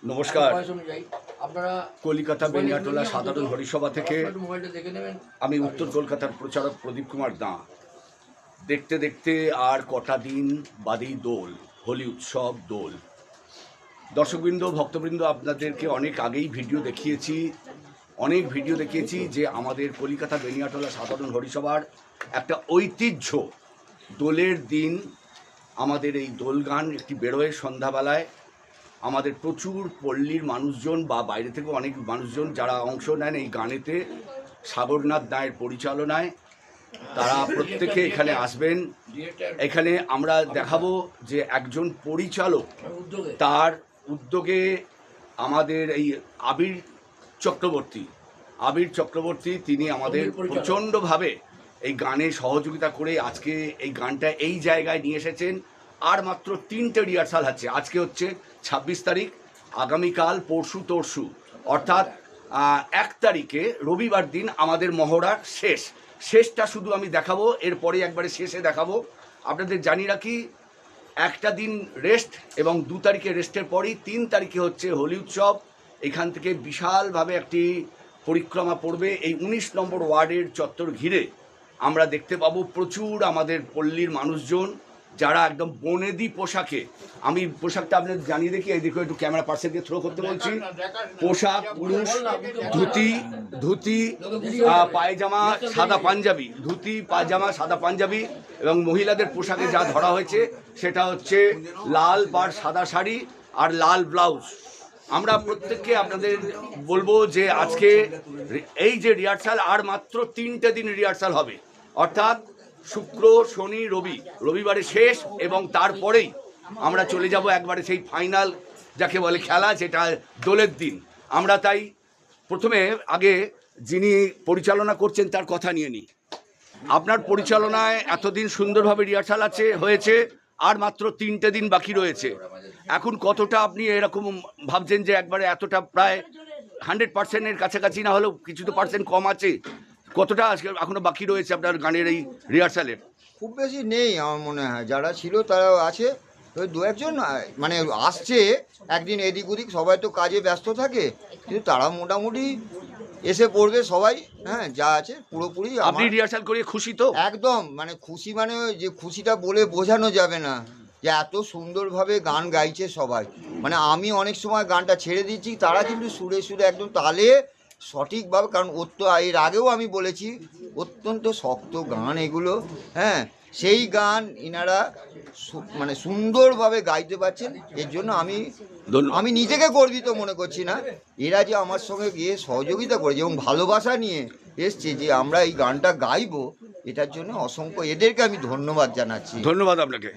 নমস্কার, কলিকাতা বেনিয়াটোলা সাধারণ হরিসভা থেকে আমি উত্তর কলকাতার প্রচারক প্রদীপ কুমার দাঁ। দেখতে দেখতে আর কটা দিন বাদেই দোল, হোলি উৎসব দোল। দর্শকবৃন্দ, ভক্তবৃন্দ, আপনাদেরকে অনেক আগেই ভিডিও দেখিয়েছি যে আমাদের কলিকাতা বেনিয়াটোলা সাধারণ হরিসভার একটা ঐতিহ্য দোলের দিন আমাদের এই দোল গান একটি বেরোয় সন্ধ্যাবেলায়। আমাদের প্রচুর পল্লীর মানুষজন বা বাইরে থেকে অনেক মানুষজন যারা অংশ নেন এই গানেতে, সাগরনাথ দায়ের পরিচালনায়, তারা প্রত্যেকে এখানে আসবেন। এখানে আমরা দেখাবো যে একজন পরিচালক, তার উদ্যোগে আমাদের এই আবির চক্রবর্তী তিনি আমাদের প্রচণ্ডভাবে এই গানে সহযোগিতা করে আজকে এই গানটা এই জায়গায় নিয়ে এসেছেন। আর মাত্র 3টে রিহার্সাল আছে। আজকে হচ্ছে 26 তারিখ, আগামীকাল পরশু অর্থাৎ 1 তারিখে রবিবার দিন আমাদের মহড়ার শেষটা শুধু আমি দেখাবো, এরপরে একবারে শেষে দেখাবো। আপনাদের জানিয়ে রাখি, একটা দিন রেস্ট এবং 2 তারিখে রেস্টের পরেই 3 তারিখে হচ্ছে হোলি উৎসব। এখান থেকে বিশালভাবে একটি পরিক্রমা পড়বে। এই 19 নম্বর ওয়ার্ডের চত্বর ঘিরে আমরা দেখতে পাবো প্রচুর আমাদের পল্লীর মানুষজন যারা একদম বনেদি পোশাকে, আমি পোশাকটা আপনাদের জানিয়ে দেখি, এই দেখো একটু ক্যামেরা পার্সেলকে থ্রো করতে বলছি। পোশাক পুরুষ ধুতি পায়জামা সাদা পাঞ্জাবি, সাদা পাঞ্জাবি, এবং মহিলাদের পোশাকে যা ধরা হয়েছে সেটা হচ্ছে লাল পাড় সাদা শাড়ি আর লাল ব্লাউজ। আমরা প্রত্যেককে আপনাদের বলবো যে আজকে এই যে রিহার্সাল, আর মাত্র 3টে দিন রিহার্সাল হবে, অর্থাৎ শুক্র শনি রবিবারে শেষ, এবং তারপরেই আমরা চলে যাব একবারে সেই ফাইনাল যাকে বলে খেলা, যেটা দোলের দিন। আমরা তাই প্রথমে আগে যিনি পরিচালনা করছেন তার কথা নিয়ে নিই। আপনার পরিচালনায় এতদিন সুন্দরভাবে রিহার্সাল হয়েছে, আর মাত্র 3টে দিন বাকি রয়েছে। এখন কতটা আপনি এরকম ভাবছেন যে একবারে এতটা প্রায় 100%-এর কাছাকাছি, না হলেও কিছু তো পার্সেন্ট কম আছে, কতটা আজকে এখনো বাকি রয়েছে আপনার গানের এই রিহার্সালের? খুব বেশি নেই আমার মনে হয়, যারা ছিল তারাও আছে, ওই 2-1জন মানে আসছে একদিন এদিক ওদিক, সবাই তো কাজে ব্যস্ত থাকে, কিন্তু তারা মোটামুটি এসে পড়বে সবাই। হ্যাঁ, যা আছে পুরোপুরি। আপনি রিহার্সাল করে খুশি তো? একদম, মানে খুশি, মানে যে খুশিটা বলে বোঝানো যাবে না, যে এত সুন্দরভাবে গান গাইছে সবাই। মানে আমি অনেক সময় গানটা ছেড়ে দিচ্ছি, তারা কিন্তু সুরে একদম তালে সঠিকভাবে, কারণ এর আগেও আমি বলেছি অত্যন্ত শক্ত গান এগুলো। হ্যাঁ, সেই গান ইনারা মানে সুন্দরভাবে গাইতে পারছেন, এর জন্য আমি নিজেকে গর্বিত মনে করছি না। এরা যে আমার সঙ্গে গিয়ে সহযোগিতা করেছে এবং ভালোবাসা নিয়ে এসছে যে আমরা এই গানটা গাইবো, এটার জন্য অসংখ্য এদেরকে আমি ধন্যবাদ জানাচ্ছি। ধন্যবাদ আপনাকে।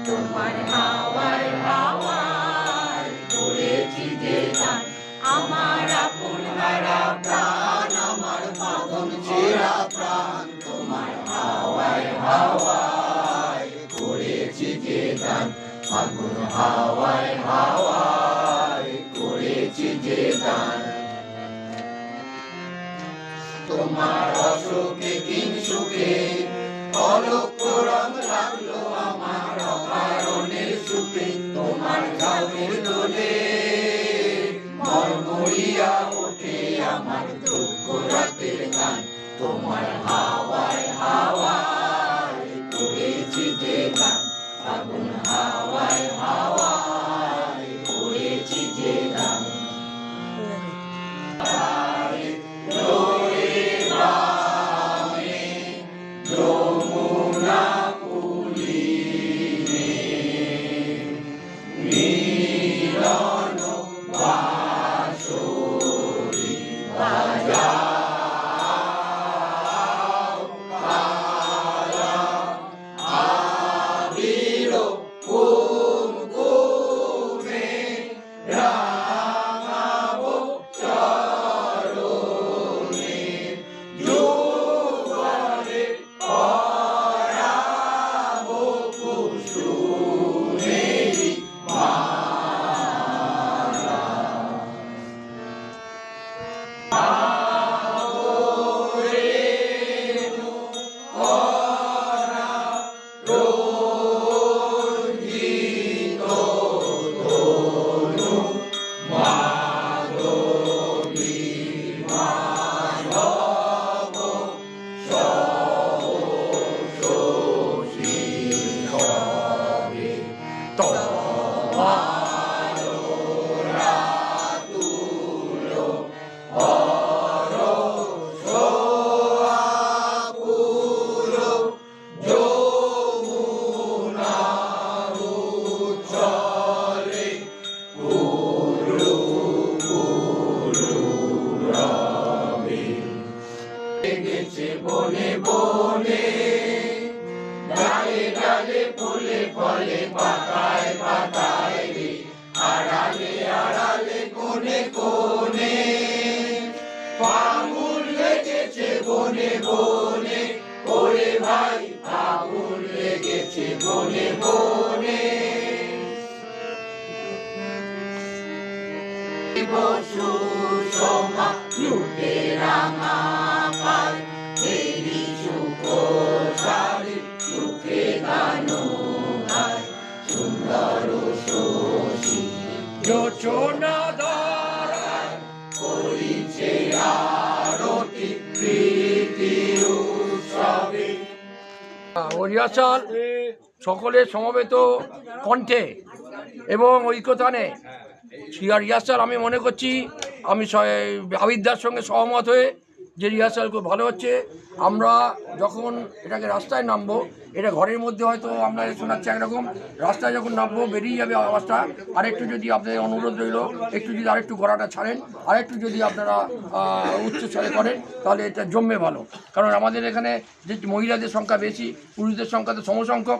তোমার হাওয়ায় হাওয়ায় করেছি যে গান, আমার আপন হারা প্রাণ, আমার পাগল ছেঁড়া প্রাণ, তোমার হাওয়ায় হাওয়ায় করেছি যে গান, ফাগুন হাওয়ায় হাওয়ায় করেছি যে গান। তোমার অসুখে কিং সুখে অলক্ষ রং লাগলো আমার অকারণের সুখে তোমার ঝাউয়ের দোলে মরমরিয়া ওঠে আমার দুঃখ রাতের গান তোমার হাওয়ায় হাওয়ায় করেছি যে গান আগুন হাওয়ায় হাওয়ায় করেছি যে গান বনে বনে ডালে ডালে ফুলে ফলে পাতায় পাতায় রে আড়ালে আড়ালে কোণে কোণে ফাগুন লেগেছে বনে বনে ওরে ভাই ফাগুন লেগেছে বনে বনে বসু সোমা লুটে রাঙা পায় তেরি সুখ সারি সুখে গান গায় সুন্দর শশী যোচনা দ্বারায় করিছে আরতি প্রীতি উৎসবে রিহার্সাল সকলের সমবেত কণ্ঠে এবং ঐক্যতানে রিহার্সাল আমি মনে করছি আমি আবিদ্যার সঙ্গে সহমত হয়ে যে রিহার্সাল খুব ভালো হচ্ছে। আমরা যখন এটাকে রাস্তায় নামবো, এটা ঘরের মধ্যে হয়তো আমরা শোনাচ্ছি একরকম, রাস্তায় যখন নামবো বেরিয়ে যাবে আওয়াজটা। আরেকটু যদি আপনাদের অনুরোধ রইল, একটু যদি আরেকটু গলাটা ছাড়েন, আরেকটু যদি আপনারা উচ্চস্বরে করেন তাহলে এটা জমবে ভালো। কারণ আমাদের এখানে যে মহিলাদের সংখ্যা বেশি, পুরুষদের সংখ্যা তো সমসংখ্যক।